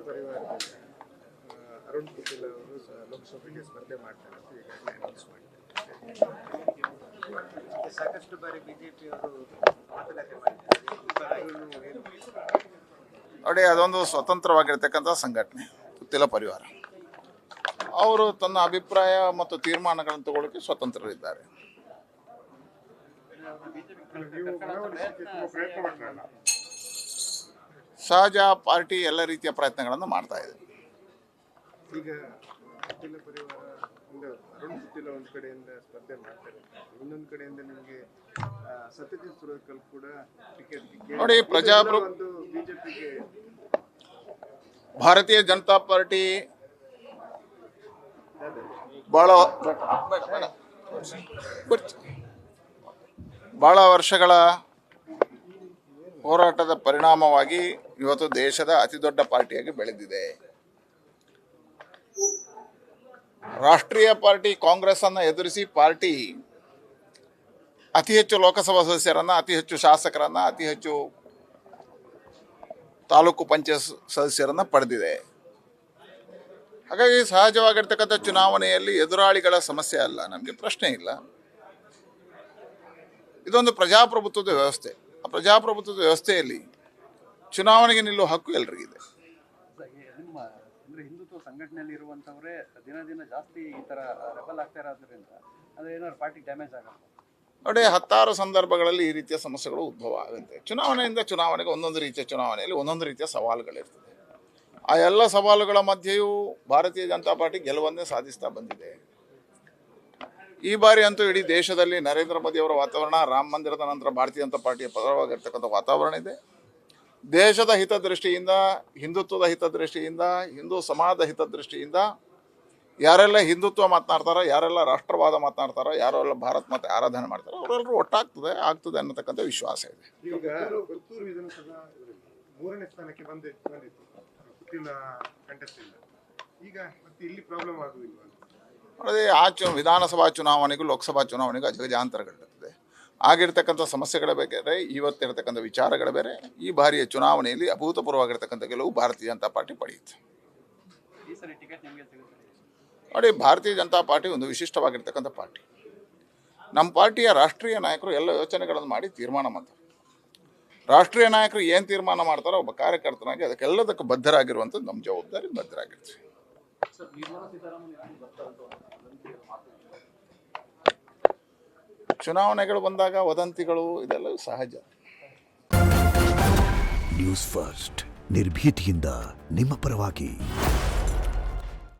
ಪರಿವಾರದಿಂದ ಅರುಣ್ ಪುಟಿಲ್ ಅವರು ಲೋಕಸಭೆಗೆ ಸ್ಪರ್ಧೆ ಮಾಡ್ತಾರೆ ಅಂತ ಈಗ ಅನೌನ್ಸ್ ಮಾಡಿದ್ದಾರೆ. ಸಾಕಷ್ಟು ಬಾರಿ ಬಿಜೆಪಿ ಅವರು ಮಾತುಕತೆ ಮಾಡಿದ್ದಾರೆ. ನೋಡಿ, ಅದೊಂದು ಸ್ವತಂತ್ರವಾಗಿರ್ತಕ್ಕಂಥ ಸಂಘಟನೆ ಪುತ್ತಿಲ ಪರಿವಾರ. ಅವರು ತನ್ನ ಅಭಿಪ್ರಾಯ ಮತ್ತು ತೀರ್ಮಾನಗಳನ್ನು ತಗೊಳ್ಳೋಕೆ ಸ್ವತಂತ್ರರಿದ್ದಾರೆ. ಸಹಜ, ಪಾರ್ಟಿ ಎಲ್ಲ ರೀತಿಯ ಪ್ರಯತ್ನಗಳನ್ನು ಮಾಡ್ತಾ ಇದೆ. ಈಗ ಪುತ್ತಿಲ ಪರಿವಾರ ಅರುಣ್ ಪುತ್ತಿಲ ಒಂದು ಕಡೆಯಿಂದ ಸ್ಪರ್ಧೆ ಮಾಡ್ತಾರೆ, ಇನ್ನೊಂದು ಕಡೆಯಿಂದ ನಿಮಗೆ ಸತ್ಯಜಿತ್ ಸುರತ್ಕಲ್ ಕೂಡ ಟಿಕೆಟ್ ನೋಡಿ, ಒಂದು ಬಿಜೆಪಿಗೆ ಭಾರತೀಯ ಜನತಾ ಪಾರ್ಟಿ ಬಹಳ ವರ್ಷಗಳ ಹೋರಾಟದ ಪರಿಣಾಮವಾಗಿ ಇವತ್ತು ದೇಶದ ಅತಿ ದೊಡ್ಡ ಪಾರ್ಟಿಯಾಗಿ ಬೆಳೆದಿದೆ. ರಾಷ್ಟ್ರೀಯ ಪಾರ್ಟಿ ಕಾಂಗ್ರೆಸ್ ಅನ್ನು ಎದುರಿಸಿ ಪಾರ್ಟಿ ಅತಿ ಹೆಚ್ಚು ಲೋಕಸಭಾ ಸದಸ್ಯರನ್ನ, ಅತಿ ಹೆಚ್ಚು ಶಾಸಕರನ್ನ, ಅತಿ ಹೆಚ್ಚು ತಾಲೂಕು ಪಂಚಾಯತ್ ಸದಸ್ಯರನ್ನ ಪಡೆದಿದೆ. ಹಾಗಾಗಿ ಸಹಜವಾಗಿರ್ತಕ್ಕಂಥ ಚುನಾವಣೆಯಲ್ಲಿ ಎದುರಾಳಿಗಳ ಸಮಸ್ಯೆ ಅಲ್ಲ, ನಮಗೆ ಪ್ರಶ್ನೆ ಇಲ್ಲ. ಇದೊಂದು ಪ್ರಜಾಪ್ರಭುತ್ವದ ವ್ಯವಸ್ಥೆ. ಆ ಪ್ರಜಾಪ್ರಭುತ್ವದ ವ್ಯವಸ್ಥೆಯಲ್ಲಿ ಚುನಾವಣೆಗೆ ನಿಲ್ಲುವ ಹಕ್ಕು ಎಲ್ಲರಿಗಿದೆ. ಹಿಂದುತ್ವ ಸಂಘಟನೆಯಲ್ಲಿ ಇರುವಂತವರೇ ದಿನ ದಿನ ಜಾಸ್ತಿ ಈ ತರ ರೆಬಲ್ ಆಗ್ತಾ ಇರೋದ್ರಿಂದ ಅದೇನಾದ್ರು ಪಾರ್ಟಿ ಡ್ಯಾಮೇಜ್ ಆಗಲ್ಲ. ನೋಡಿ, ಹತ್ತಾರು ಸಂದರ್ಭಗಳಲ್ಲಿ ಈ ರೀತಿಯ ಸಮಸ್ಯೆಗಳು ಉದ್ಭವ ಆಗುತ್ತೆ. ಚುನಾವಣೆಯಿಂದ ಚುನಾವಣೆಗೆ ಒಂದೊಂದು ರೀತಿಯ ಚುನಾವಣೆಯಲ್ಲಿ ಒಂದೊಂದು ರೀತಿಯ ಸವಾಲುಗಳಿರ್ತದೆ. ಆ ಎಲ್ಲ ಸವಾಲುಗಳ ಮಧ್ಯೆಯೂ ಭಾರತೀಯ ಜನತಾ ಪಾರ್ಟಿ ಗೆಲುವನ್ನೇ ಸಾಧಿಸ್ತಾ ಬಂದಿದೆ. ಈ ಬಾರಿ ಅಂತೂ ಇಡೀ ದೇಶದಲ್ಲಿ ನರೇಂದ್ರ ಮೋದಿ ಅವರ ವಾತಾವರಣ, ರಾಮ ಮಂದಿರದ ನಂತರ ಭಾರತೀಯ ಜನತಾ ಪಾರ್ಟಿಯ ಪರವಾಗಿರ್ತಕ್ಕಂಥ ವಾತಾವರಣ ಇದೆ. ದೇಶದ ಹಿತದೃಷ್ಟಿಯಿಂದ, ಹಿಂದುತ್ವದ ಹಿತದೃಷ್ಟಿಯಿಂದ, ಹಿಂದೂ ಸಮಾಜದ ಹಿತದೃಷ್ಟಿಯಿಂದ ಯಾರೆಲ್ಲ ಹಿಂದುತ್ವ ಮಾತನಾಡ್ತಾರೋ, ಯಾರೆಲ್ಲ ರಾಷ್ಟ್ರವಾದ ಮಾತನಾಡ್ತಾರೋ, ಯಾರೆಲ್ಲ ಭಾರತ್ ಮಾತೆ ಆರಾಧನೆ ಮಾಡ್ತಾರೋ ಅವರೆಲ್ಲರೂ ಆಗ್ತದೆ ಅನ್ನತಕ್ಕಂಥ ವಿಶ್ವಾಸ ಇದೆ. ಈಗ ಪುತ್ತೂರು ವಿಧಾನಸಭಾ 3ನೇ ಸ್ಥಾನಕ್ಕೆ ಬಂದಿತ್ತು ಪುತ್ತಿಲ ಕಂಟೆಸ್ಟ್ ಇಲ್ಲ. ಈಗ ಮತ್ತೆ ಇಲ್ಲಿ ಪ್ರಾಬ್ಲಮ್ ಆಗುವುದಿಲ್ಲ. ನೋಡಿ, ವಿಧಾನಸಭಾ ಚುನಾವಣೆಗೂ ಲೋಕಸಭಾ ಚುನಾವಣೆಗೂ ಅಜಗಜಾಂತರಗಳಿರ್ತದೆ. ಆಗಿರ್ತಕ್ಕಂಥ ಸಮಸ್ಯೆಗಳ ಬೇರೆ, ಇವತ್ತಿರತಕ್ಕಂಥ ವಿಚಾರಗಳ ಬೇರೆ. ಈ ಬಾರಿಯ ಚುನಾವಣೆಯಲ್ಲಿ ಅಭೂತಪೂರ್ವವಾಗಿರ್ತಕ್ಕಂಥ ಗೆಲುವು ಭಾರತೀಯ ಜನತಾ ಪಾರ್ಟಿ ಪಡೆಯುತ್ತೆ. ನೋಡಿ, ಭಾರತೀಯ ಜನತಾ ಪಾರ್ಟಿ ಒಂದು ವಿಶಿಷ್ಟವಾಗಿರ್ತಕ್ಕಂಥ ಪಾರ್ಟಿ. ನಮ್ಮ ಪಾರ್ಟಿಯ ರಾಷ್ಟ್ರೀಯ ನಾಯಕರು ಎಲ್ಲ ಯೋಚನೆಗಳನ್ನು ಮಾಡಿ ತೀರ್ಮಾನ ಮಾಡ್ತಾರೆ. ರಾಷ್ಟ್ರೀಯ ನಾಯಕರು ಏನು ತೀರ್ಮಾನ ಮಾಡ್ತಾರೋ ಒಬ್ಬ ಕಾರ್ಯಕರ್ತನಾಗಿ ಅದಕ್ಕೆಲ್ಲದಕ್ಕೆ ಬದ್ಧರಾಗಿರುವಂಥದ್ದು ನಮ್ಮ ಜವಾಬ್ದಾರಿ, ಬದ್ಧರಾಗಿರ್ತೀವಿ. ಚುನಾವಣೆಗಳು ಬಂದಾಗ ವದಂತಿಗಳು ಇದೆಲ್ಲ ಸಹಜ. ನ್ಯೂಸ್ ಫಸ್ಟ್, ನಿರ್ಭೀತಿಯಿಂದ ನಿಮ್ಮ ಪರವಾಗಿ.